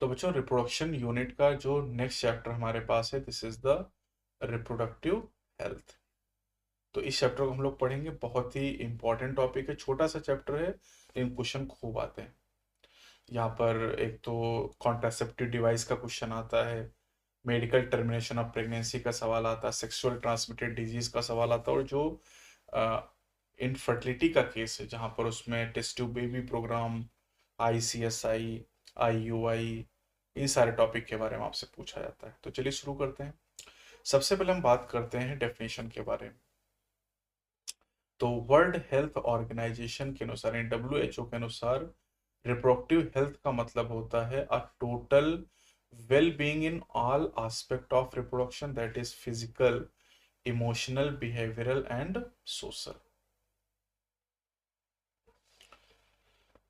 तो बच्चों reproduction unit का जो नेक्स्ट चैप्टर हमारे पास है, this is the reproductive health. तो इस चैप्टर को हम लोग पढ़ेंगे, बहुत ही इंपॉर्टेंट टॉपिक है, छोटा सा चैप्टर है लेकिन क्वेश्चन खूब आते हैं। यहाँ पर एक तो कॉन्ट्रासेप्टिव डिवाइस का क्वेश्चन आता है, मेडिकल टर्मिनेशन ऑफ प्रेगनेंसी का सवाल आता है, सेक्सुअल ट्रांसमिटेड डिजीज का सवाल आता है, और जो इनफर्टिलिटी का केस है जहाँ पर उसमें test tube baby programme, ICSI, IUI, इन सारे टॉपिक के बारे में आपसे पूछा जाता है। तो चलिए शुरू करते हैं। सबसे पहले हम बात करते हैं डेफिनेशन के बारे में। तो वर्ल्ड हेल्थ ऑर्गेनाइजेशन के अनुसार, यानी WHO के अनुसार, रिप्रोडक्टिव हेल्थ का मतलब होता है a total well being in all aspect of reproduction, that is physical, emotional, behavioural and social.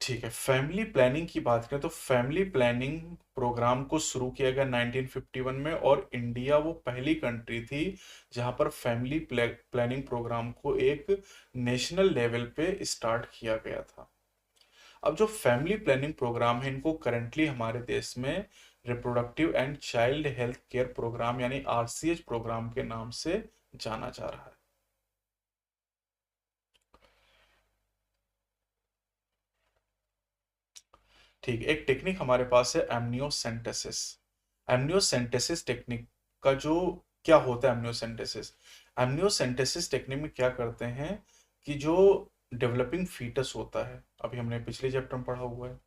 ठीक है, फैमिली प्लानिंग की बात करें तो फैमिली प्लानिंग प्रोग्राम को शुरू किया गया 1951 में, और इंडिया वो पहली कंट्री थी जहां पर फैमिली प्लानिंग प्रोग्राम को एक नेशनल लेवल पे स्टार्ट किया गया था। अब जो फैमिली प्लानिंग प्रोग्राम है, इनको करंटली हमारे देश में reproductive and child health care programme यानी RCH प्रोग्राम के नाम से जाना जा रहा है। ठीक, एक टेक्निक हमारे पास है एमनियोसेंटेसिस। एमनियोसेंटेसिस टेक्निक का जो क्या होता है, एमनियोसेंटेसिस, एमनियोसेंटेसिस टेक्निक में क्या करते हैं कि जो डेवलपिंग फीटस होता है, अभी हमने पिछले चैप्टर में पढ़ा हुआ है,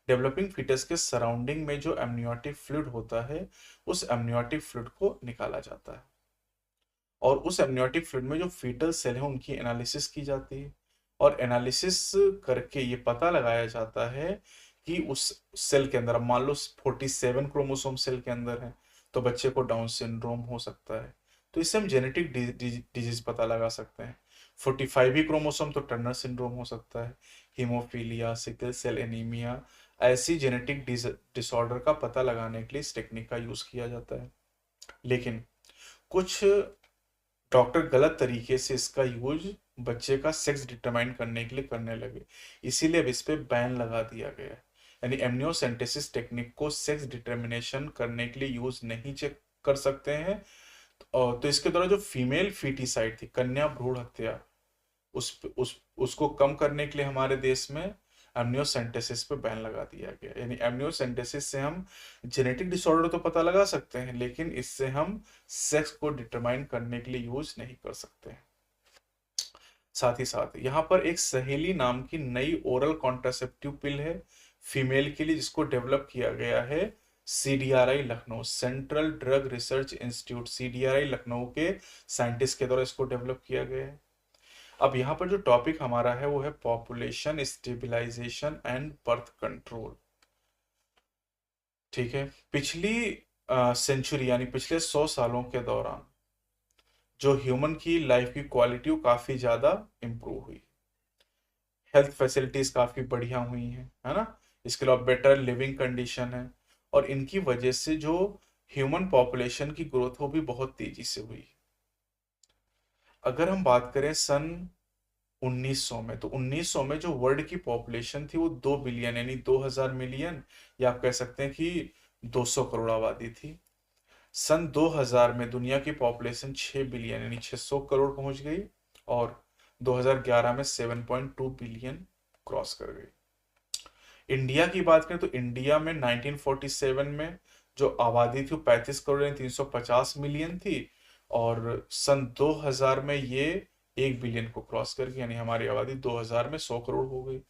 डेवलपिंग फीटस के सराउंडिंग में जो एमनियोटिक फ्लूइड होता है, उस एमनियोटिक फ्लूइड को निकाला जाता है, और उस एमनियोटिक फ्लूइड में जो फीटल सेल है उनकी एनालिसिस की जाती है, और एनालिसिस करके ये पता लगाया जाता है कि उस सेल के अंदर, अब मान लो 47 क्रोमोसोम सेल के अंदर है, तो बच्चे को डाउन सिंड्रोम हो सकता है। तो इससे हम जेनेटिक डिजीज पता लगा सकते हैं। 45 ही क्रोमोसोम तो टर्नर सिंड्रोम हो सकता है, हीमोफीलिया, सिकल सेल एनीमिया, ऐसी जेनेटिक डिसऑर्डर का पता लगाने के लिए इस टेक्निक का यूज किया जाता है। लेकिन कुछ डॉक्टर गलत तरीके से इसका यूज बच्चे का सेक्स डिटरमाइन करने के लिए करने लगे, इसीलिए अब इस पे बैन लगा दिया गया है। यानी एमनियोसेंटेसिस टेक्निक को सेक्स डिटरमिनेशन करने के लिए यूज नहीं चेक कर सकते हैं। और तो इसके द्वारा जो फीमेल फीटिसाइड थी, कन्या भ्रूण हत्या, उसको कम करने के लिए हमारे देश में एमनियोसेंटेसिस पे बैन लगा दिया गया। यानी एमनियोसेंटेसिस से हम जेनेटिक डिसऑर्डर तो पता लगा सकते हैं, लेकिन इससे हम सेक्स को डिटरमाइन करने के लिए यूज नहीं कर सकते हैं। साथ ही साथ यहाँ पर एक सहेली नाम की नई ओरल कॉन्ट्रासेप्टिव पिल है फीमेल के लिए, जिसको डेवलप किया गया है CDRI Lucknow, central drug research institute, CDRI Lucknow के साइंटिस्ट के द्वारा इसको डेवलप किया गया है। अब यहाँ पर जो टॉपिक हमारा है वो है population stabilisation and birth control. ठीक है, पिछली सेंचुरी यानी पिछले 100 सालों के दौरान जो ह्यूमन की लाइफ की क्वालिटी वो काफी ज्यादा इंप्रूव हुई, हेल्थ फैसिलिटीज काफी बढ़िया हुई हैं, है ना, इसके अलावा बेटर लिविंग कंडीशन है, और इनकी वजह से जो ह्यूमन पॉपुलेशन की ग्रोथ वो भी बहुत तेजी से हुई। अगर हम बात करें सन 1900 में, तो 1900 में जो वर्ल्ड की पॉपुलेशन थी वो 2 बिलियन यानी 2000 मिलियन, या आप कह सकते हैं कि 200 करोड़ आबादी थी। सन 2000 में दुनिया की पॉपुलेशन 6 बिलियन यानी 600 करोड़ पहुंच गई, और 2011 में 7.2 बिलियन क्रॉस कर गई। इंडिया की बात करें तो इंडिया में 1947 में जो आबादी थी वो 35 करोड़ यानी 350 मिलियन थी, और सन 2000 में ये 1 बिलियन को क्रॉस कर गई, यानी हमारी आबादी 2000 में 100 करोड़ हो गई।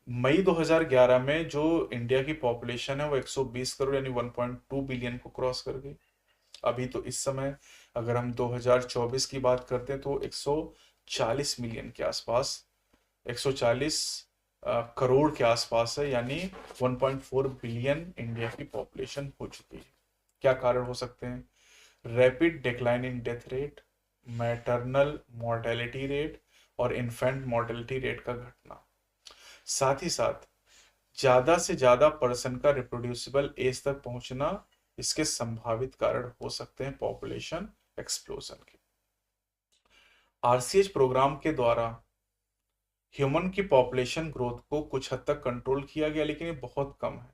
मई 2011 में जो इंडिया की पॉपुलेशन है वो 120 करोड़ यानी 1.2 बिलियन को क्रॉस कर गई। अभी तो इस समय अगर हम 2024 की बात करते हैं तो 140 मिलियन के आसपास, 140 करोड़ के आसपास है, यानी 1.4 बिलियन इंडिया की पॉपुलेशन हो चुकी है। क्या कारण हो सकते हैं? Rapid decline in death rate, maternal mortality rate, और इन्फेंट मॉर्टेलिटी रेट का घटना। साथ ही साथ ज्यादा से ज्यादा पर्सन का रिप्रोड्यूसिबल एज तक पहुंचना इसके संभावित कारण हो सकते हैं पॉपुलेशन एक्सप्लोजन के। RCH प्रोग्राम के द्वारा ह्यूमन की पॉपुलेशन ग्रोथ को कुछ हद तक कंट्रोल किया गया, लेकिन ये बहुत कम है।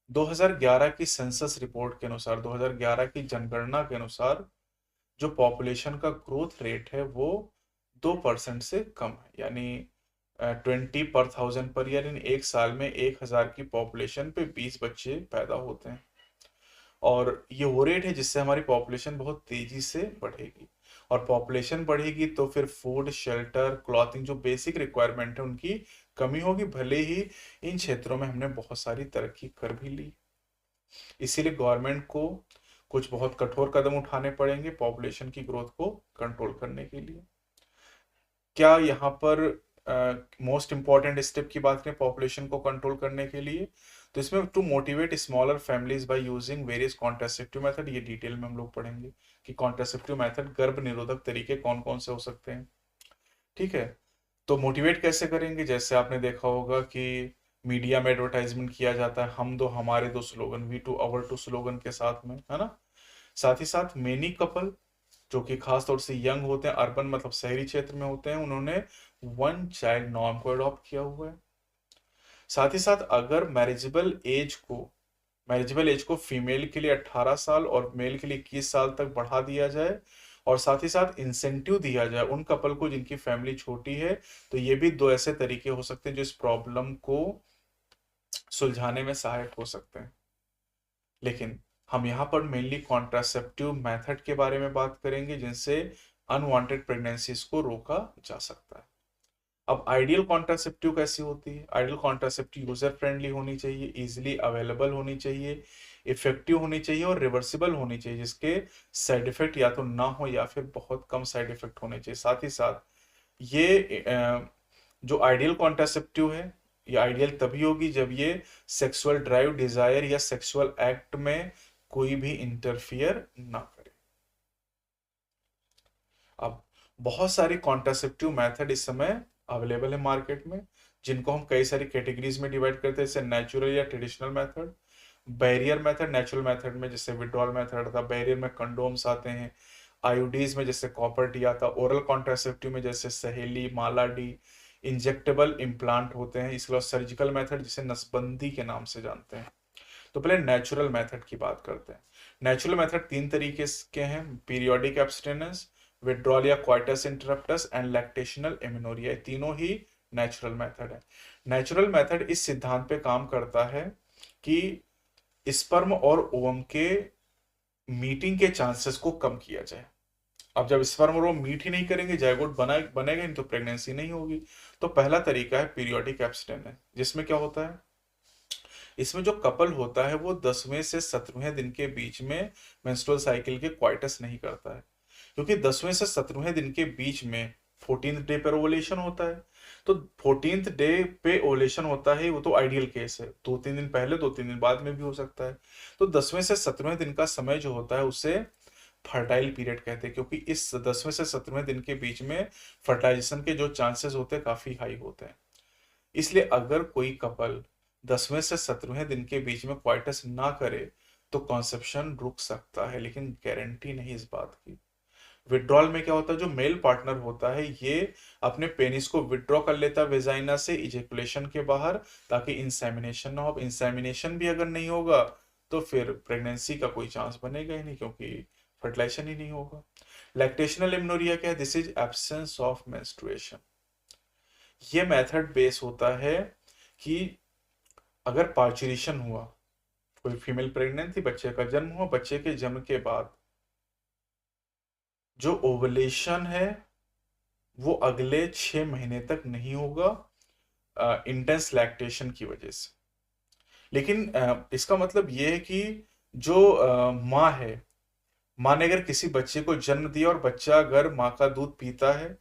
2011 की सेंसस रिपोर्ट के अनुसार, 2011 की जनगणना के अनुसार जो पॉपुलेशन का ग्रोथ रेट है वो 2% से कम है, यानी 20 पर 1000 पर ईयर, इन एक साल में 1000 की पॉपुलेशन पे 20 बच्चे पैदा होते हैं। और ये वो रेट है जिससे हमारी पॉपुलेशन बहुत तेजी से बढ़ेगी, और पॉपुलेशन बढ़ेगी तो फिर फूड, शेल्टर, क्लॉथिंग, जो बेसिक रिक्वायरमेंट है उनकी कमी होगी, भले ही इन क्षेत्रों में हमने बहुत सारी तरक्की कर भी ली। इसीलिए गवर्नमेंट को कुछ बहुत कठोर कदम उठाने पड़ेंगे पॉपुलेशन की ग्रोथ को कंट्रोल करने के लिए। क्या यहाँ पर मोस्ट इंपॉर्टेंट स्टेप की बात करें पॉपुलेशन को कंट्रोल करने के लिए, तो इसमें to motivate smaller families by using various contraceptive method, ये डिटेल में हम लोग पढ़ेंगे कि कॉन्ट्रासेप्टिव मेथड, गर्भ निरोधक तरीके कौन कौन से हो सकते हैं। ठीक है, तो मोटिवेट कैसे करेंगे, जैसे आपने देखा होगा कि मीडिया में एडवर्टाइजमेंट किया जाता है, हम दो हमारे दो slogan, we two our two slogan के साथ में, है ना। साथ ही साथ मेनी कपल जो कि खास तौर से यंग होते हैं, अर्बन मतलब शहरी क्षेत्र में होते हैं, उन्होंने वन चाइल्ड नॉर्म को अडॉप्ट किया हुआ है। साथ ही साथ अगर मैरिजेबल एज को फीमेल के लिए 18 साल और मेल के लिए 21 साल तक बढ़ा दिया जाए, और साथ ही साथ इंसेंटिव दिया जाए उन कपल को जिनकी फैमिली छोटी है, तो ये भी दो ऐसे तरीके हो सकते हैं जो इस प्रॉब्लम को सुलझाने में सहायक हो सकते हैं। लेकिन हम यहाँ पर मेनली कॉन्ट्रासेप्टिव मेथड के बारे में बात करेंगे जिनसे अनवांटेड प्रेगनेंसीज को रोका जा सकता है। अब आइडियल कॉन्ट्रासेप्टिव कैसी होती है? आइडियल कॉन्ट्रासेप्टिव यूजर फ्रेंडली होनी चाहिए, इजीली अवेलेबल होनी चाहिए, इफेक्टिव होनी चाहिए और रिवर्सिबल होनी चाहिए, जिसके साइड इफेक्ट या तो ना हो या फिर बहुत कम साइड इफेक्ट होने चाहिए। साथ ही साथ ये जो आइडियल कॉन्ट्रासेप्टिव है, ये आइडियल तभी होगी जब ये सेक्सुअल ड्राइव, डिजायर या सेक्सुअल एक्ट में कोई भी इंटरफियर ना करे। अब बहुत सारी कॉन्ट्रासेप्टिव मेथड इस समय अवेलेबल है मार्केट में, जिनको हम कई सारी कैटेगरीज में डिवाइड करते हैं, जैसे नेचुरल या traditional method, barrier method. Natural method में जैसे विड्रॉल मेथड था, बैरियर में कंडोम्स आते हैं, आईयूडीज में जैसे कॉपर टी आता, ओरल कॉन्ट्रासेप्टिव में जैसे सहेली, माला डी, इंजेक्टेबल इम्प्लांट होते हैं, इसके अलावा सर्जिकल मेथड जिसे नसबंदी के नाम से जानते हैं। तो पहले नेचुरल मेथड की बात करते हैं। नेचुरल मेथड 3 तरीके के हैं, पीरियोडिक एब्सटेनेंस, विड्रॉल या coitus interruptus and lactational amenorrhoea, तीनों ही नेचुरल मेथड है। नेचुरल मेथड इस सिद्धांत पे काम करता है कि स्पर्म और ओवम के मीटिंग के चांसेस को कम किया जाए। अब जब स्पर्म और ओवम मीट ही नहीं करेंगे, जायगोट बनेगा नहीं, तो प्रेगनेंसी नहीं होगी। तो पहला तरीका है पीरियोडिक एब्सटेनेंस, जिसमें क्या होता है, इसमें जो कपल होता है वो 10वें से 17वें दिन के बीच में मेंस्ट्रुअल साइकिल के क्वाइटस नहीं करता है, क्योंकि 10वें से 17वें दिन के बीच में 14th डे पर ओवुलेशन होता है। तो 14th डे पे ओवुलेशन होता है, वो तो आइडियल केस है, 2-3 दिन पहले 2-3 दिन बाद में भी हो सकता है। तो 10वें से 17वें दिन का समय जो होता है उसे फर्टाइल पीरियड कहते हैं, क्योंकि इस 10वें से 17वें दिन के बीच में फर्टाइजेशन के जो चांसेस होते हैं काफी हाई होते हैं। इसलिए अगर कोई कपल 10वें से 17वें दिन के बीच में क्वाइटस ना करे तो कॉन्सेप्शन रुक सकता है, लेकिन गारंटी नहीं इस बात की। विड्रॉल में क्या होता है, जो मेल पार्टनर होता है ये अपने पेनिस को विड्रॉ कर लेता है वेजाइना से इजेकुलेशन के बाहर, ताकि इंसेमिनेशन ना हो। इंसेमिनेशन भी अगर नहीं होगा तो फिर प्रेगनेंसी का कोई चांस बनेगा ही नहीं, क्योंकि फर्टिलाइजेशन ही नहीं होगा। लैक्टेशनल एमनोरिया क्या है? This is absence of menstruation. ये मेथड बेस होता है कि अगर पार्चुरेशन हुआ, कोई फीमेल प्रेग्नेंट थी, बच्चे का जन्म हुआ, बच्चे के जन्म के बाद जो ओवुलेशन है वो अगले 6 महीने तक नहीं होगा इंटेंस लैक्टेशन की वजह से। लेकिन इसका मतलब ये है कि जो माँ है, माँ ने अगर किसी बच्चे को जन्म दिया और बच्चा अगर माँ का दूध पीता है,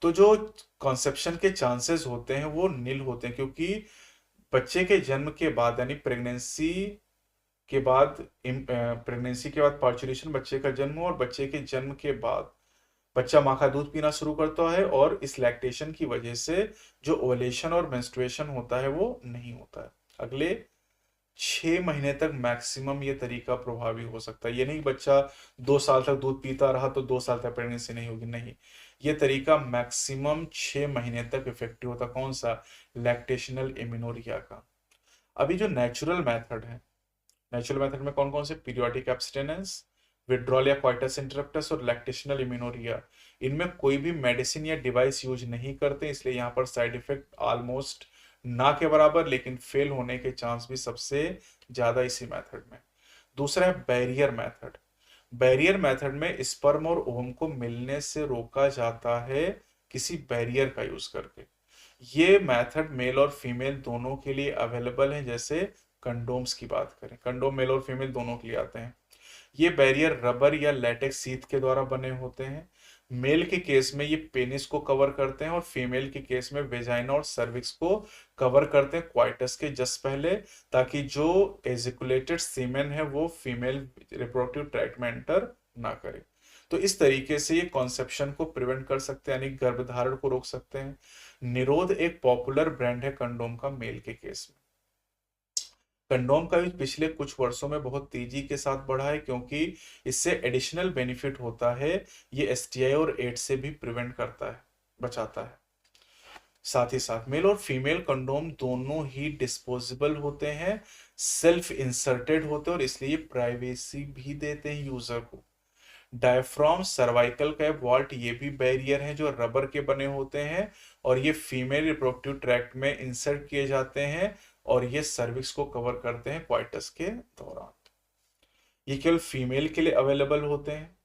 तो जो कॉन्सेप्शन के चांसेस होते हैं वो नील होते हैं, क्योंकि बच्चे के जन्म के बाद यानी प्रेगनेंसी के बाद पार्चुरेशन, बच्चे का जन्म हो, और बच्चे के जन्म के बाद बच्चा माँ का दूध पीना शुरू करता है, और इस लैक्टेशन की वजह से जो ओवुलेशन और मेंस्ट्रुएशन होता है वो नहीं होता है। अगले 6 महीने तक मैक्सिमम ये तरीका प्रभावी हो सकता है। ये नहीं बच्चा 2 साल तक दूध पीता रहा तो 2 साल तक प्रेगनेंसी नहीं होगी, नहीं, ये तरीका मैक्सिमम 6 महीने तक इफेक्टिव होता। कौन सा? लैक्टेशनल एमिनोरिया का। अभी जो नेचुरल मेथड है, नेचुरल मेथड में कौन कौन से, पीरियोडिक एब्स्टिनेंस, विड्रॉल या क्वाइटस इंटरप्टस और लैक्टेशनल इम्यूनोरिया, इनमें कोई भी मेडिसिन या डिवाइस यूज नहीं करते, इसलिए यहाँ पर साइड इफेक्ट ऑलमोस्ट ना के बराबर, लेकिन फेल होने के चांस भी सबसे ज्यादा इसी मेथड में। दूसरा है बैरियर मेथड। बैरियर मेथड में स्पर्म और ओवम को मिलने से रोका जाता है किसी बैरियर का यूज करके। ये मेथड मेल और फीमेल दोनों के लिए अवेलेबल है। जैसे कंडोम्स की बात करें, कंडोम मेल और फीमेल दोनों के लिए आते हैं। ये बैरियर रबर या लेटेक्स सीथ के द्वारा बने होते हैं। मेल के केस में ये पेनिस को कवर करते हैं और फीमेल के केस में वेजाइना और सर्विक्स को कवर करते हैं क्वाइटस के जस्ट पहले, ताकि जो एजिकुलेटेड सीमेन है वो फीमेल रिप्रोडक्टिव ट्रैक्ट में एंटर ना करे। तो इस तरीके से ये कॉन्सेप्शन को प्रिवेंट कर सकते हैं, यानी गर्भधारण को रोक सकते हैं। निरोध एक पॉपुलर ब्रांड है कंडोम का मेल के केस में। कंडोम का यूज पिछले कुछ वर्षों में बहुत तेजी के साथ बढ़ा है, क्योंकि इससे एडिशनल बेनिफिट होता है। ये एसटीआई और एड्स से भी प्रिवेंट करता है, बचाता है। साथ ही साथ मेल और फीमेल कंडोम दोनों ही डिस्पोजेबल होते हैं, सेल्फ इंसर्टेड होते हैं और इसलिए प्राइवेसी भी देते हैं यूजर को। डायफ्राम, सर्वाइकल कैप, वॉल्ट, ये भी बैरियर हैं जो रबर के बने होते हैं और ये फीमेल रिप्रोडक्टिव ट्रैक्ट में इंसर्ट किए जाते हैं और ये सर्विक्स को कवर करते हैं क्वाइटस के दौरान। ये केवल फीमेल के लिए अवेलेबल होते हैं।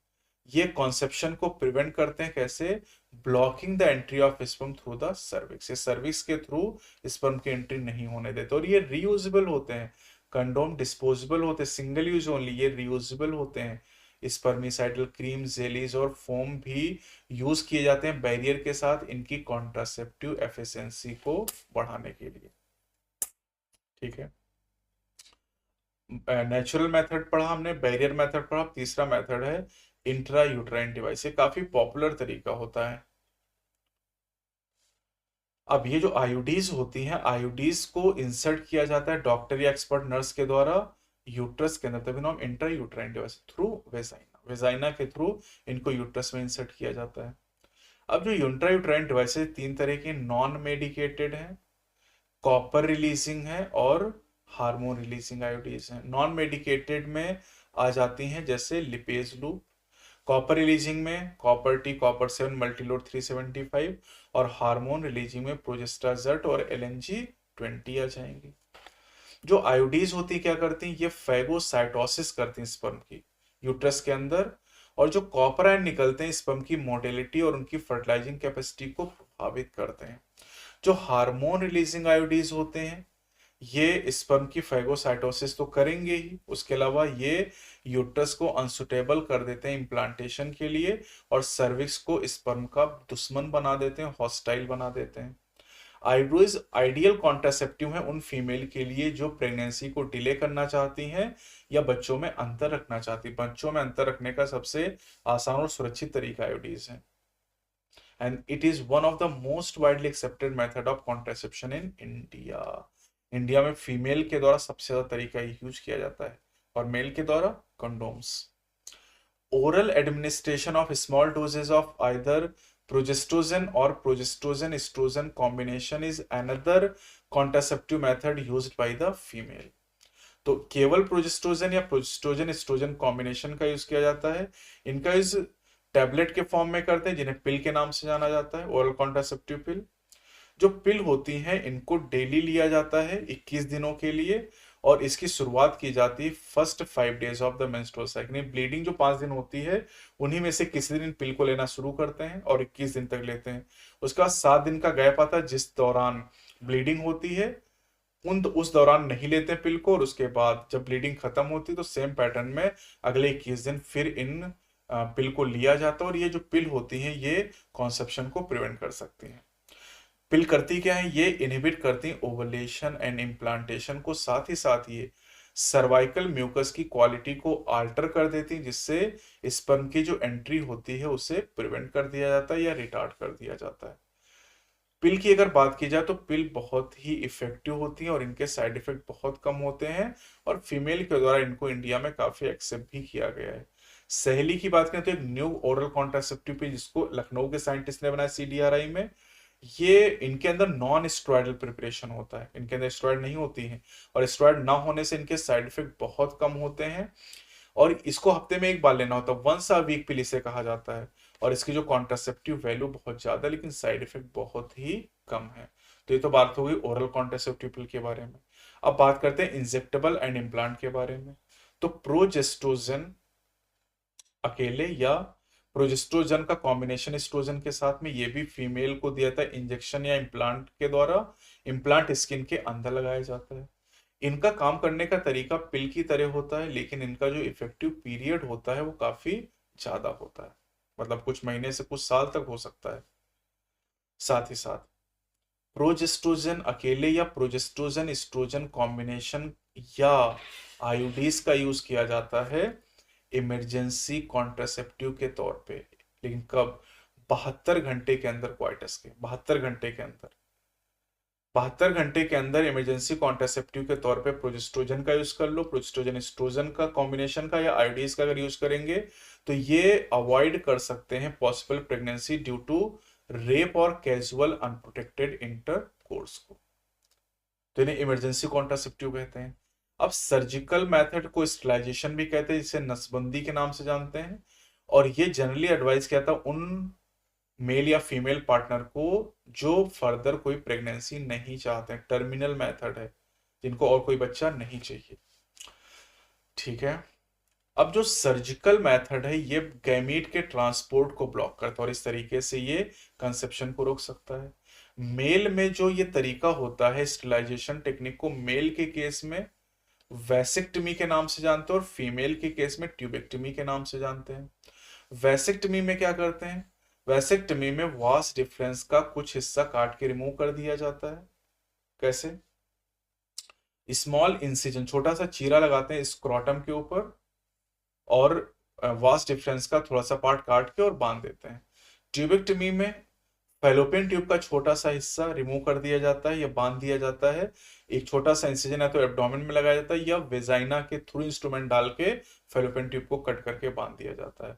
ये कॉन्सेप्शन को प्रिवेंट करते हैं कैसे, blocking the entry of sperm through the cervix. ये सर्विक्स के थ्रू स्पर्म की एंट्री नहीं होने देते और ये रीयूजेबल होते हैं। कंडोम डिस्पोजेबल होते हैं, सिंगल यूज ओनली, ये रीयूजेबल होते हैं। स्पर्मिसाइडल क्रीम, जेलीज और फोम भी यूज किए जाते हैं बैरियर के साथ इनकी कॉन्ट्रासेप्टिव एफिशिएंसी को बढ़ाने के लिए। ठीक है, नेचुरल मेथड पढ़ा हमने, बैरियर मेथड पढ़ा। तीसरा मेथड है इंट्रा यूट्राइन डिवाइस। ये काफी पॉपुलर तरीका होता है। अब ये जो आईयूडीज होती हैं, आईयूडीज को इंसर्ट किया जाता है डॉक्टर या एक्सपर्ट नर्स के द्वारा यूट्रस के अंदर, तभी नाम intra uterine device, through vagina, vagina के थ्रू इनको यूट्रस में इंसर्ट किया जाता है। अब जो इंट्रा यूट्राइन डिवाइसेस तीन तरह के नॉन मेडिकेटेड हैं, कॉपर रिलीजिंग है और हार्मोन रिलीजिंग आयोडीज है। नॉन मेडिकेटेड में आ जाती हैं जैसे लिपेज लूप, कॉपर रिलीजिंग में कॉपर टी, कॉपर 7, मल्टीलोड 375 और हार्मोन रिलीजिंग में प्रोजेस्टाजर्ट और एलएनजी 20 आ जाएंगी। जो आयोडीज होती क्या करती हैं, ये फैगोसाइटोसिस करती हैं स्पर्म की यूट्रस के अंदर, और जो कॉपर आयन निकलते हैं स्पर्म की मोटिलिटी और उनकी फर्टिलाइजिंग कैपेसिटी को प्रभावित करते हैं। जो हार्मोन रिलीजिंग आयोडीज होते हैं ये स्पर्म की फैगोसाइटोसिस तो करेंगे ही, उसके अलावा ये यूट्रस को अनसुटेबल कर देते हैं इम्प्लांटेशन के लिए और सर्विक्स को स्पर्म का दुश्मन बना देते हैं, हॉस्टाइल बना देते हैं। आयोडीज आइडियल कॉन्ट्रासेप्टिव है उन फीमेल के लिए जो प्रेगनेंसी को डिले करना चाहती हैं या बच्चों में अंतर रखना चाहती। बच्चों में अंतर रखने का सबसे आसान और सुरक्षित तरीका आयोडीज है। And it is one of the most widely accepted method of contraception in India. India में फीमेल के द्वारा सबसे ज्यादा तरीका यूज किया जाता है और मेल के द्वारा condoms. Oral administration of small doses of either progestogen और progestogen oestrogen combination is another contraceptive method used by the female. तो केवल प्रोजेस्ट्रोजन या प्रोजेस्ट्रोजन एस्ट्रोजन कॉम्बिनेशन का यूज किया जाता है। इनका यूज टैबलेट के फॉर्म में करते हैं जिन्हें पिल के नाम से जाना जाता है, ओरल कॉन्ट्रासेप्टिव पिल। जो पिल होती हैं इनको डेली लिया जाता है 21 दिनों के लिए और इसकी शुरुआत की जाती है first 5 days of the menstrual cycle. Bleeding जो 5 दिन होती है उन्हीं में से किसी दिन पिल को लेना शुरू करते हैं और 21 दिन तक लेते हैं। उसके बाद 7 दिन का गैप आता है जिस दौरान ब्लीडिंग होती है, उस दौरान नहीं लेते पिल को, और उसके बाद जब ब्लीडिंग खत्म होती है तो सेम पैटर्न में अगले 21 दिन फिर इन पिल को लिया जाता है। और ये जो पिल होती हैं ये कॉन्सेप्शन को प्रिवेंट कर सकती हैं। पिल करती क्या है, ये इनहिबिट करती हैं ओवुलेशन एंड इम्प्लांटेशन को, साथ ही साथ ये सर्वाइकल म्यूकस की क्वालिटी को आल्टर कर देती है जिससे स्पर्म की जो एंट्री होती है उसे प्रिवेंट कर दिया जाता है या रिटार्ड कर दिया जाता है। पिल की अगर बात की जाए तो पिल बहुत ही इफेक्टिव होती है और इनके साइड इफेक्ट बहुत कम होते हैं और फीमेल के द्वारा इनको इंडिया में काफी एक्सेप्ट भी किया गया है। सहेली की बात करें तो एक न्यू ओरल कॉन्ट्रासेप्टिव पिल जिसको लखनऊ के साइंटिस्ट ने बनाया CDRI में, ये इनके अंदर नॉन स्टेरॉयडल प्रिपरेशन होता है, इनके अंदर स्टेरॉयड नहीं होती है, और स्टेरॉयड ना होने से इनके साइड इफेक्ट बहुत कम होते हैं। और इसको हफ्ते में एक बार लेना होता है, वंस अ वीक पिल इसे कहा जाता है। और इसकी जो कॉन्ट्रासेप्टिव वैल्यू बहुत ज्यादा है, लेकिन साइड इफेक्ट बहुत ही कम है। तो ये तो बात हो गई ओरल कॉन्ट्रासेप्टिव पिल के बारे में। अब बात करते हैं इंजेक्टेबल एंड इम्प्लांट के बारे में। तो प्रोजेस्ट्रोजन अकेले या प्रोजेस्ट्रोजन का कॉम्बिनेशन एस्ट्रोजन के साथ में, ये भी फीमेल को दिया था इंजेक्शन या इम्प्लांट के द्वारा। इम्प्लांट स्किन के अंदर लगाया जाता है। इनका काम करने का तरीका पिल की तरह होता है, लेकिन इनका जो इफेक्टिव पीरियड होता है वो काफी ज्यादा होता है, मतलब कुछ महीने से कुछ साल तक हो सकता है। साथ ही साथ प्रोजेस्ट्रोजन अकेले या प्रोजेस्ट्रोजन एस्ट्रोजन कॉम्बिनेशन या आईयूडीज का यूज किया जाता है इमरजेंसी कॉन्ट्रासेप्टिव के तौर पे। लेकिन कब? 72 घंटे के अंदर, क्वाइटस के 72 घंटे के अंदर। 72 घंटे के अंदर इमरजेंसी कॉन्ट्रासेप्टिव के तौर पे प्रोजेस्ट्रोजन का यूज कर लो। प्रोजेस्ट्रोजन एस्ट्रोजन का कॉम्बिनेशन का या आईडीज का अगर यूज करेंगे तो ये अवॉइड कर सकते हैं possible pregnancy due to rape और कैजुअल अनप्रोटेक्टेड इंटरकोर्स को। तो इन्हें इमरजेंसी कॉन्ट्रासेप्टिव कहते हैं। अब सर्जिकल मेथड को स्टरलाइजेशन भी कहते हैं, जिसे नसबंदी के नाम से जानते हैं। और ये जनरली एडवाइस किया था उन मेल या फीमेल पार्टनर को जो फर्दर कोई प्रेगनेंसी नहीं चाहते हैं, टर्मिनल मेथड है, जिनको और कोई बच्चा नहीं चाहिए। ठीक है। अब जो सर्जिकल मेथड है ये गैमीट के ट्रांसपोर्ट को ब्लॉक करता है, और इस तरीके से ये कंसेप्शन को रोक सकता है। मेल में जो ये तरीका होता है स्टरलाइजेशन टेक्निक को, मेल के केस में वैसेक्टमी के नाम से जानते हैं और फीमेल के केस में ट्यूबेक्टमी के नाम से जानते हैं। वैसेक्टमी में क्या करते हैं? वैसेक्टमी में वास डिफरेंस का कुछ हिस्सा काट के रिमूव कर दिया जाता है। कैसे? स्मॉल इंसिजन, छोटा सा चीरा लगाते हैं स्क्रोटम के ऊपर, और वास डिफरेंस का थोड़ा सा पार्ट काट के और बांध देते हैं। ट्यूबेक्टमी में फैलोपियन ट्यूब का छोटा सा हिस्सा रिमूव कर दिया जाता है या बांध दिया जाता है। एक छोटा सा इंसिजन है तो एब्डोमेन में लगाया जाता है, या वेजाइना के थ्रू इंस्ट्रूमेंट डाल के फैलोपियन ट्यूब को कट करके बांध दिया जाता है।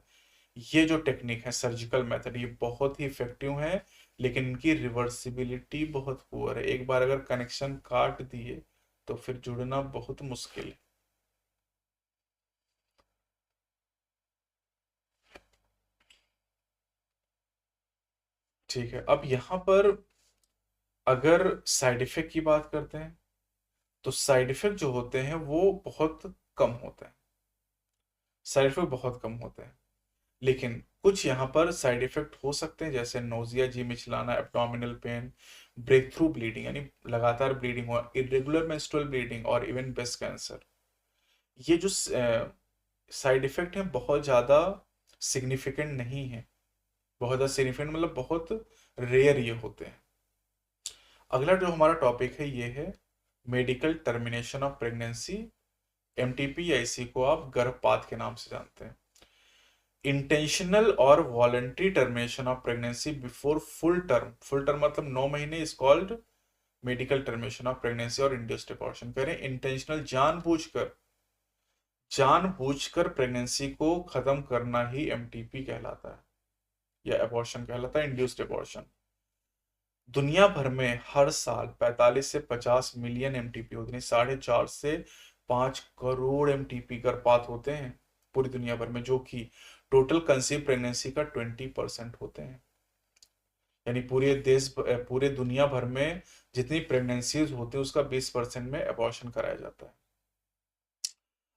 ये जो टेक्निक है सर्जिकल मेथड, ये बहुत ही इफेक्टिव है, लेकिन इनकी रिवर्सिबिलिटी बहुत पुअर है। एक बार अगर कनेक्शन काट दिए तो फिर जुड़ना बहुत मुश्किल है। ठीक है। अब यहां पर अगर साइड इफेक्ट की बात करते हैं तो साइड इफेक्ट जो होते हैं वो बहुत कम होते हैं, साइड इफेक्ट बहुत कम होते हैं। लेकिन कुछ यहाँ पर साइड इफेक्ट हो सकते हैं, जैसे नोजिया, जी मिचलाना, abdominal pain, breakthrough bleeding यानी लगातार ब्लीडिंग हुआ, इरेगुलर मेंस्ट्रुअल ब्लीडिंग, और इवन ब्रेस्ट कैंसर। ये जो साइड इफेक्ट हैं बहुत ज़्यादा सिग्निफिकेंट नहीं है, बहुत ज़्यादा सिग्निफिकेंट मतलब बहुत रेयर ये होते हैं। अगला जो हमारा टॉपिक है ये है medical termination of pregnancy, MTP, या इसी को आप गर्भपात के नाम से जानते हैं। इंटेंशनल और voluntary termination of pregnancy before full term, full term मतलब 9 महीने, is called medical termination of pregnancy और इंड्यूस्ड अबॉर्शन। कह रहे हैं इंटेंशनल, जानबूझकर प्रेगनेंसी को खत्म करना ही एमटीपी कहलाता है या अबॉर्शन कहलाता है, इंड्यूस्ड अबॉर्शन। दुनिया भर में हर साल 45 से 50 मिलियन एमटीपी होते हैं, 4.5 से 5 करोड़ एमटीपी गर्भपात होते हैं पूरी दुनिया भर में, जो कि टोटल कंसीव प्रेगनेंसी का 20% होते हैं। यानी पूरे दुनिया भर में जितनी प्रेगनेंसीज होती है उसका 20% में अबॉर्शन कराया जाता है।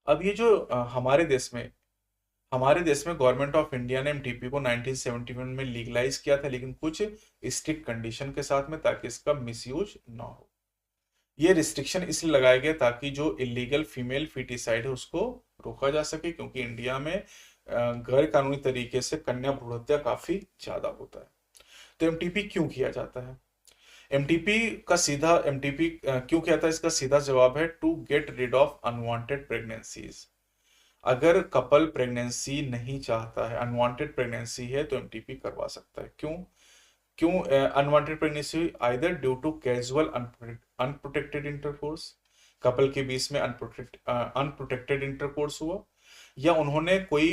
अब ये जो हमारे देश में गवर्नमेंट ऑफ इंडिया ने एमटीपी को 1971 में लीगलाइज किया था, लेकिन कुछ स्ट्रिक्ट कंडीशन के साथ में, ताकि इसका मिसयूज ना हो। ये रिस्ट्रिक्शन इसलिए लगाया गया ताकि जो इलीगल फीमेल फीटिसाइड है उसको रोका जा सके, क्योंकि इंडिया में गैर कानूनी तरीके से कन्या भ्रूण हत्या काफी ज्यादा होता है। तो एमटीपी क्यों किया जाता है? एमटीपी क्यों किया था, इसका सीधा जवाब है to get rid of unwanted pregnancies. अगर कपल प्रेगनेंसी नहीं चाहता है, अनवांटेड प्रेगनेंसी है, तो एमटीपी करवा सकता है। क्यों? Unwanted pregnancy either due to casual unprotected intercourse, couple के बीच में अनप्रोटेक्टेड इंटरकोर्स हुआ, या उन्होंने कोई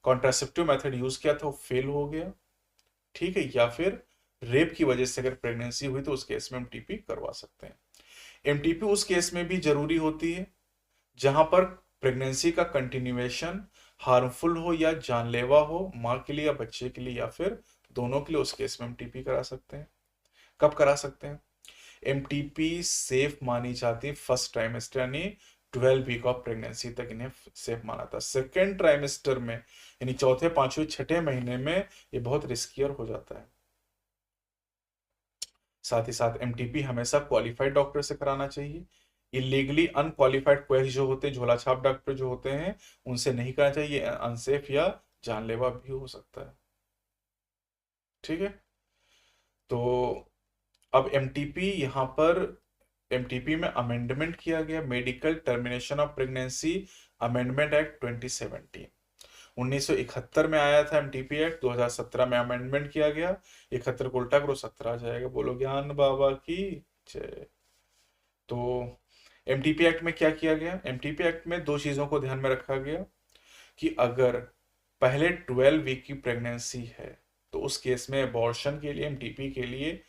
कॉन्ट्रासेप्टिव मेथड यूज किया था वो फेल हो गया, ठीक है, या फिर रेप की वजह से अगर प्रेगनेंसी हुई तो उस केस में हम टीपी करवा सकते हैं। एमटीपी उस केस में भी जरूरी होती है जहां पर प्रेगनेंसी का कंटिन्यूएशन हार्मफुल हो या जानलेवा हो, माँ के लिए या बच्चे के लिए या फिर दोनों के लिए, उस केस में हम टीपी करा सकते हैं। कब करा सकते हैं? एमटीपी सेफ मानी जाती है फर्स्ट ट्राइमेस्टर यानी 12 वीक ऑफ प्रेगनेंसी तक इन्हें सेफ माना था। सेकेंड ट्राइमेस्टर में यानी चौथे पांचवें छठे महीने में ये बहुत रिस्कियर हो जाता है। साथ ही साथ एमटीपी हमेशा क्वालिफाइड डॉक्टर से कराना चाहिए। इलीगली अनक्वालिफाइड क्वेस्ट जो होते हैं, झोला छाप डॉक्टर जो होते हैं, उनसे नहीं कराना चाहिए, अनसेफ या जानलेवा भी हो सकता है। ठीक है, तो अब एमटीपी यहाँ पर एमटीपी में अमेंडमेंट किया गया, medical termination of pregnancy amendment act 2017। 1971 में आया था एमटीपी एक्ट, 2017 में अमेंडमेंट किया गया। 71 को उल्टा करो 17 आ जाएगा। बोलो ज्ञान बाबा की जय। तो एमटीपी एक्ट में क्या किया गया? एमटीपी एक्ट में दो चीजों को ध्यान में रखा गया कि अगर पहले 12 वीक की प्रेगनेंसी है तो उस केस में अबॉर्शन के लिए, एमटीपी के लिए,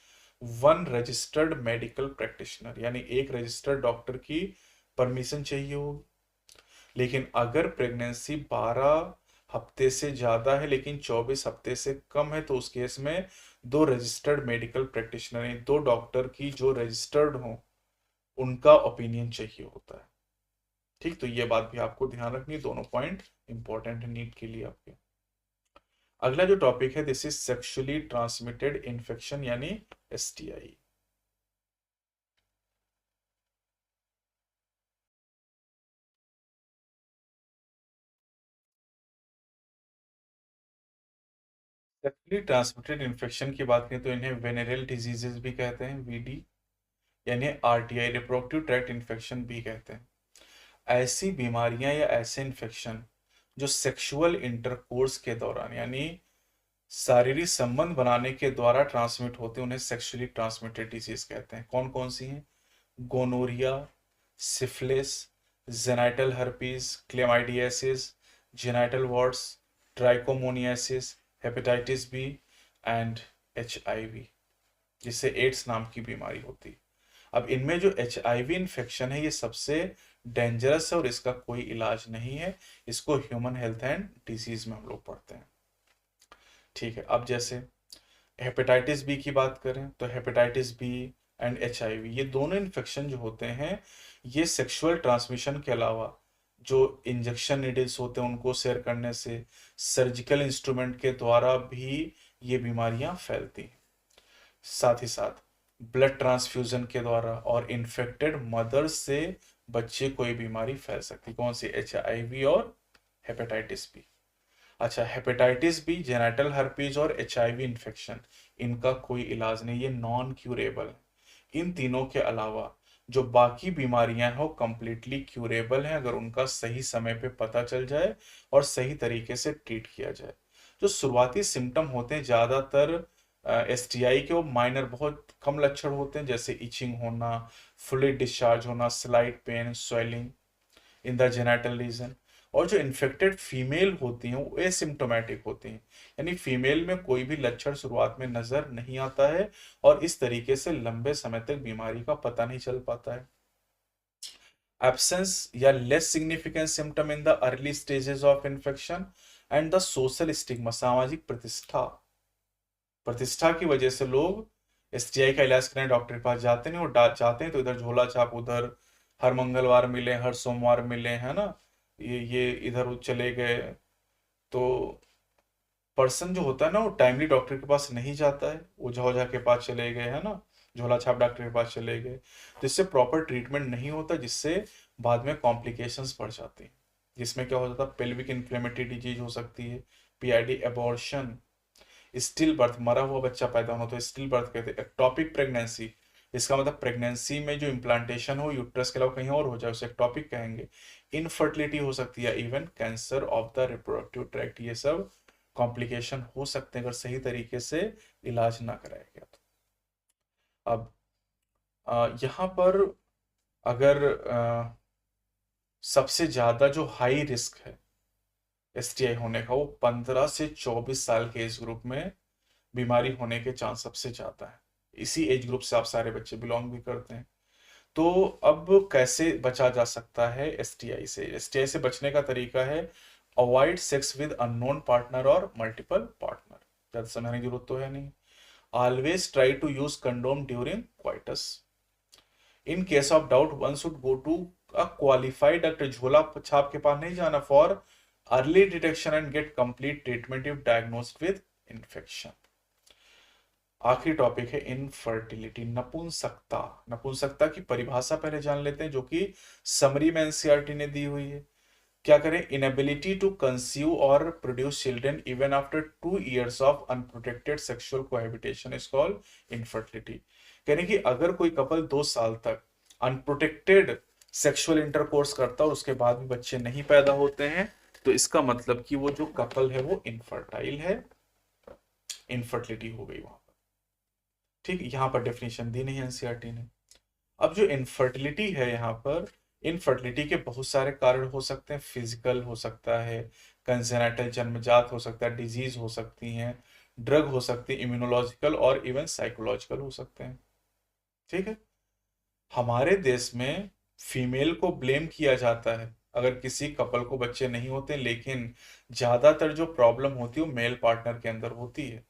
वन रजिस्टर्ड मेडिकल प्रैक्टिशनर यानी एक रजिस्टर्ड डॉक्टर की परमिशन चाहिए होगी। लेकिन अगर प्रेगनेंसी 12 हफ्ते से ज्यादा है लेकिन 24 हफ्ते से कम है तो उस केस में दो रजिस्टर्ड मेडिकल प्रैक्टिशनर यानी दो डॉक्टर की जो रजिस्टर्ड हो उनका ओपिनियन चाहिए होता है। ठीक, तो ये बात भी आपको ध्यान रखनी है, दोनों पॉइंट इंपॉर्टेंट है नीट के लिए आपके। अगला जो टॉपिक है, this is sexually transmitted infection यानी एसटीआई। सेक्सुअली ट्रांसमिटेड इन्फेक्शन की बात करें तो इन्हें वेनेरियल डिजीजेस भी कहते हैं, वीडी, यानी आरटीआई, रिप्रोडक्टिव ट्रैक्ट इन्फेक्शन भी कहते हैं। ऐसी बीमारियां या ऐसे इन्फेक्शन जो सेक्सुअल इंटरकोर्स के दौरान यानी शारीरिक संबंध बनाने के द्वारा ट्रांसमिट होते हैं उन्हें सेक्सुअली ट्रांसमिटेड डिजीज कहते हैं। कौन कौन सी हैं? Gonorrhoea, syphilis, genital herpes, chlamydiasis, genital warts, trichomoniasis, hepatitis B and HIV, जिससे एड्स नाम की बीमारी होती है। अब इनमें जो एचआईवी इन्फेक्शन है ये सबसे डेंजरस है और इसका कोई इलाज नहीं है। इसको ह्यूमन हेल्थ एंड डिजीज में हम लोग पढ़ते हैं। ठीक है, अब जैसे हेपेटाइटिस बी की बात करें तो हेपेटाइटिस बी एंड एचआईवी ये दोनों इन्फेक्शन जो होते हैं ये सेक्सुअल ट्रांसमिशन के अलावा जो इंजेक्शन नीडल्स होते हैं उनको शेयर करने से, सर्जिकल इंस्ट्रूमेंट के द्वारा भी ये बीमारियां फैलती हैं। साथ ही साथ ब्लड ट्रांसफ्यूजन के द्वारा और इन्फेक्टेड मदर्स से बच्चे को ये बीमारी फैल सकती। कौन सी? एचआईवी और हेपेटाइटिस बी। अच्छा, हेपेटाइटिस बी, जेनाइटल हर्पीज और एचआईवी इन्फेक्शन, इनका कोई इलाज नहीं, ये नॉन क्यूरेबल है। इन तीनों के अलावा जो बाकी बीमारियां हैं वो कंप्लीटली क्यूरेबल हैं अगर उनका सही समय पे पता चल जाए और सही तरीके से ट्रीट किया जाए। जो शुरुआती सिम्टम होते हैं ज्यादातर एसटीआई के वो माइनर, बहुत कम लक्षण होते हैं, जैसे इचिंग होना, फ्लूइड डिस्चार्ज होना, slight pain, swelling in the genital region. और जो इन्फेक्टेड फीमेल होती हैं वो एसिम्टोमेटिक होती हैं, यानी फीमेल में कोई भी लक्षण शुरुआत में नजर नहीं आता है और इस तरीके से लंबे समय तक बीमारी का पता नहीं चल पाता है। एब्सेंस या less significant symptom in the early stages of infection and the social stigma, सामाजिक प्रतिष्ठा, प्रतिष्ठा की वजह से लोग एसटीआई का इलाज करने डॉक्टर के पास जाते नहीं, और जाते हैं तो इधर झोला छाप, उधर हर मंगलवार मिले, हर सोमवार मिले, है ना, ये इधर चले गए। तो पर्सन जो होता है ना वो टाइमली डॉक्टर के पास नहीं जाता है, ओझा ओझा के पास चले गए, है ना, झोला छाप डॉक्टर के पास चले गए, तो इससे प्रॉपर ट्रीटमेंट नहीं होता, जिससे बाद में कॉम्प्लिकेशंस बढ़ जाती हैं, जिसमें क्या हो जाता है, पेल्विक इन्फ्लेमेटरी डिजीज हो सकती है, पीआईडी, एबॉर्शन, स्टिल बर्थ, मरा हुआ बच्चा पैदा होना तो स्टिल बर्थ कहते हैं, एक्टॉपिक प्रेगनेंसी, इसका मतलब प्रेगनेंसी में जो इम्प्लांटेशन हो यूट्रस के अलावा कहीं और हो जाए उसे एक्टॉपिक कहेंगे। इनफर्टिलिटी हो सकती है, even cancer of the reproductive tract, ये सब कॉम्प्लिकेशन हो सकते हैं अगर सही तरीके से इलाज ना कराया गया तो। अब यहाँ पर अगर सबसे ज्यादा जो हाई रिस्क है एसटीआई होने का वो 15 से 24 साल के एज ग्रुप में बीमारी होने के चांस सबसे ज़्यादा है। इसी एज ग्रुप से आप सारे बच्चे बिलोंग भी करते हैं। तो अब कैसे बचा जा सकता है एसटीआई से? एसटीआई से बचने का तरीका है avoid sex with unknown partner और मल्टीपल पार्टनर। ज़्यादा समझने की जरूरत तो है नहीं। Always try to use condom during coitus. In case of doubt one should go to a qualified doctor. झोला छाप के पास नहीं जाना for early detection and get complete treatment if diagnosed with infection. आखिरी टॉपिक है इनफर्टिलिटी, नपुंसकता। नपुंसकता की परिभाषा पहले जान लेते हैं, जो कि समरी में एनसीईआरटी ने दी हुई है। क्या करें? इनएबिलिटी टू कंसीव और produce children even after 2 years of unprotected sexual cohabitation is called infertility. यानी कि अगर कोई कपल 2 साल तक अनप्रोटेक्टेड सेक्सुअल इंटरकोर्स करता है और उसके बाद भी बच्चे नहीं पैदा होते हैं, तो इसका मतलब कि वो जो कपल है वो इनफर्टाइल है, इनफर्टिलिटी हो गई वहां पर। ठीक, यहाँ पर डेफिनेशन दी नहीं एनसीईआरटी ने। अब जो इनफर्टिलिटी है यहाँ पर, इनफर्टिलिटी के बहुत सारे कारण हो सकते हैं। फिजिकल हो सकता है, कंजेनाइटल जन्मजात हो सकता है, डिजीज हो सकती हैं, ड्रग हो सकती है, इम्यूनोलॉजिकल और इवन साइकोलॉजिकल हो सकते हैं। ठीक है। हमारे देश में फीमेल को ब्लेम किया जाता है अगर किसी कपल को बच्चे नहीं होते, लेकिन ज्यादातर जो प्रॉब्लम होती है वो मेल पार्टनर के अंदर होती है।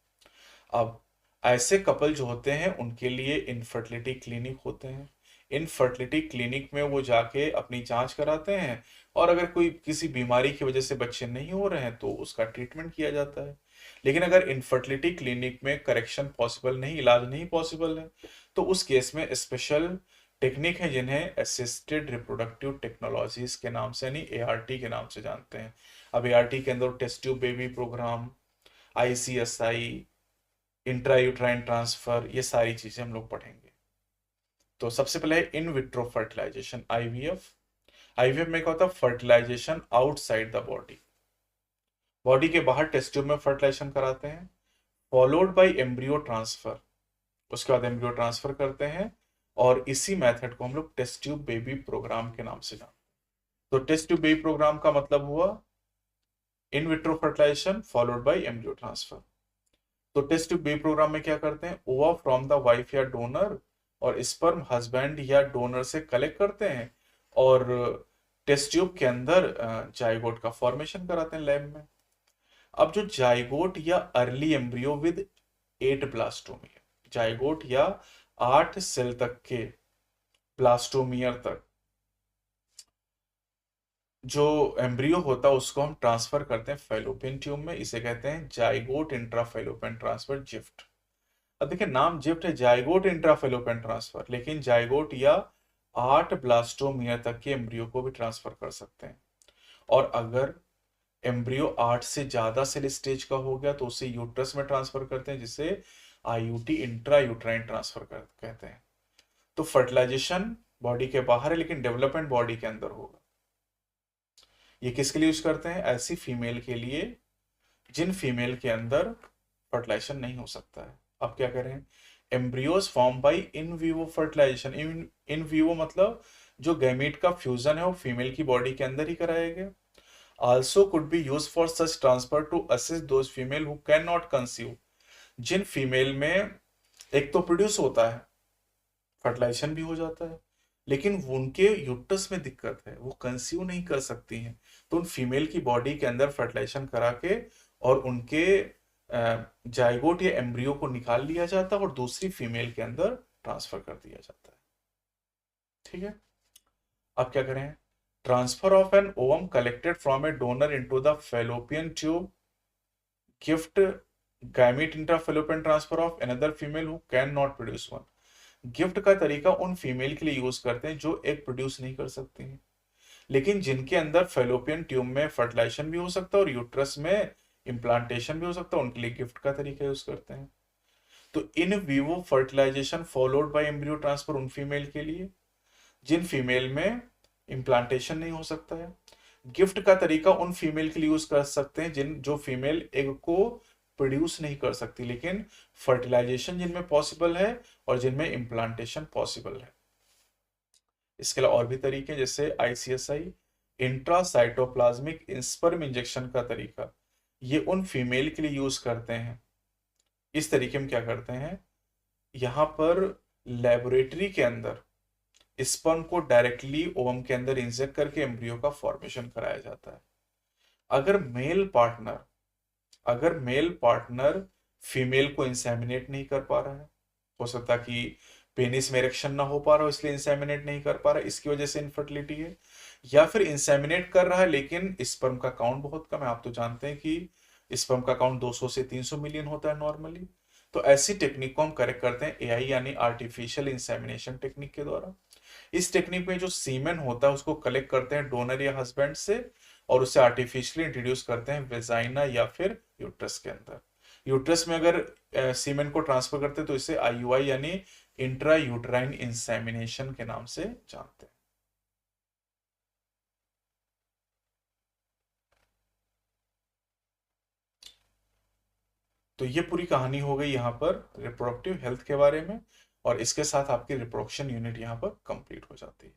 अब ऐसे कपल जो होते हैं उनके लिए इनफर्टिलिटी क्लिनिक होते हैं। इनफर्टिलिटी क्लिनिक में वो जाके अपनी जांच कराते हैं, और अगर कोई किसी बीमारी की वजह से बच्चे नहीं हो रहे हैं तो उसका ट्रीटमेंट किया जाता है। लेकिन अगर इनफर्टिलिटी क्लिनिक में करेक्शन पॉसिबल नहीं, इलाज नहीं पॉसिबल है, तो उस केस में स्पेशल टेक्निक है जिन्हें असिस्टेड रिप्रोडक्टिव टेक्नोलॉजीज के नाम से, यानी एआरटी के नाम से जानते हैं। अब एआरटी के अंदर test tube baby programme, ICSI, intrauterine transfer, ये सारी चीजें हम लोग पढ़ेंगे। तो सबसे पहले है in vitro fertilisation, IVF. IVF में क्या होता है? Fertilisation outside the body, body के बाहर टेस्ट ट्यूब में फर्टिलाइजेशन कराते हैं, फॉलोड बाय एम्ब्रियो ट्रांसफर। उसके बाद एम्ब्रियो ट्रांसफर करते हैं, और इसी मेथड को हम लोग टेस्ट ट्यूब बेबी प्रोग्राम के नाम से जानते हैं। तो टेस्ट ट्यूब बेबी प्रोग्राम का मतलब हुआ in vitro fertilisation followed by embryo transfer. तो टेस्ट ट्यूब बेबी प्रोग्राम में क्या करते हैं? ओवा फ्रॉम द वाइफ या डोनर और स्पर्म हस्बैंड या डोनर से कलेक्ट करते हैं, और टेस्ट ट्यूब के अंदर जाइगोट का फॉर्मेशन कराते हैं लैब में। अब जो जाइगोट या early embryo with 8 blastomere, zygote या 8 सेल तक के ब्लास्टोमियर तक जो एम्ब्रियो होता है उसको हम ट्रांसफर करते हैं फैलोपियन ट्यूब में। इसे कहते हैं जाइगोट इंट्राफैलोपियन ट्रांसफर, जिफ्ट। अब देखिए, नाम जिफ्ट है, जाइगोट इंट्राफैलोपियन ट्रांसफर, लेकिन जाइगोट या 8 ब्लास्टोमियर तक के एम्ब्रियो को भी ट्रांसफर कर सकते हैं। और अगर एम्ब्रियो 8 से ज्यादा सेल स्टेज का हो गया तो उसे यूट्रस में ट्रांसफर करते हैं, जिसे आईयूटी, इंट्रा यूट्राइन ट्रांसफर कहते हैं। तो फर्टिलाइजेशन बॉडी के बाहर है, लेकिन डेवलपमेंट बॉडी के अंदर होगा। ये किसके लिए यूज करते हैं? ऐसी फीमेल के लिए जिन फीमेल के अंदर फर्टिलाइजेशन नहीं हो सकता है। अब क्या करें? Embryos form by in vivo fertilisation. In vivo मतलब जो गैमीट का फ्यूजन है वो फीमेल की बॉडी के अंदर ही कराया गया। Also could be use for such transfer to assist those female who can not conceive. जिन फीमेल में एक तो प्रोड्यूस होता है, फर्टिलाइजेशन भी हो जाता है, लेकिन उनके यूट्रस में दिक्कत है, वो कंसीव नहीं कर सकती हैं, तो उन फीमेल की बॉडी के अंदर फर्टिलाइजेशन करा के और उनके जाइगोट या एम्ब्रियो को निकाल लिया जाता है और दूसरी फीमेल के अंदर ट्रांसफर कर दिया जाता है। ठीक है। अब क्या करें? Transfer of an ovum collected from a donor into the fallopian tube, GIFT gamete intrafallopian transfer of another female who can not produce one. GIFT का तरीका उन फीमेल के लिए यूज करते हैं जो एग प्रोड्यूस नहीं कर सकती हैं, लेकिन जिनके अंदर फैलोपियन ट्यूब में फर्टिलाइजेशन भी हो सकता है और यूट्रस में इम्प्लांटेशन भी हो सकता है, उनके लिए गिफ्ट का तरीका यूज करते हैं। तो in vivo fertilisation followed by embryo transfer उन फीमेल के लिए जिन फीमेल में इम्प्लांटेशन नहीं हो सकता है। गिफ्ट का तरीका उन फीमेल के लिए यूज कर सकते हैं जो फीमेल एग को प्रोड्यूस नहीं कर सकती, लेकिन फर्टिलाइजेशन जिनमें पॉसिबल है और जिनमें इम्प्लांटेशन पॉसिबल है। इसके अलावा और भी तरीके, जैसे आईसीएसआई, इंट्रासाइटोप्लाज्मिक स्पर्म इंजेक्शन का तरीका, ये उन फीमेल के लिए यूज करते हैं इस तरीके में क्या करते हैं, यहाँ पर लेबोरेटरी के अंदर स्पर्म को डायरेक्टली ओवम के अंदर इंजेक्ट करके एम्ब्रियो का फॉर्मेशन कराया जाता है। अगर मेल पार्टनर अगर मेल पार्टनर फीमेल को इंसेमिनेट नहीं कर पा रहा है, हो सकता कि पेनिस में इरेक्शन ना हो पा रहा हो इसलिए इंसेमिनेट नहीं कर पा रहा है, इसकी वजह से इनफर्टिलिटी है, या फिर इंसेमिनेट कर रहा है लेकिन स्पर्म का काउंट बहुत कम है। आप तो जानते हैं कि स्पर्म का काउंट 200 से 300 मिलियन होता है नॉर्मली। तो ऐसी टेक्निक को हम करेक्ट करते हैं एआई यानी आर्टिफिशियल इंसेमिनेशन टेक्निक के द्वारा। इस टेक्निक में जो सीमेन होता है उसको कलेक्ट करते हैं डोनर या हस्बैंड से और उसे आर्टिफिशियली इंट्रोड्यूस करते हैं वेजाइना या फिर यूट्रस के अंदर। यूट्रस में अगर सीमेन को ट्रांसफर करते हैं तो इसे आईयूआई यानी इंट्रा यूट्राइन इंसेमिनेशन के नाम से जानते हैं। तो ये पूरी कहानी हो गई यहाँ पर रिप्रोडक्टिव हेल्थ के बारे में, और इसके साथ आपकी रिप्रोडक्शन यूनिट यहाँ पर कंप्लीट हो जाती है।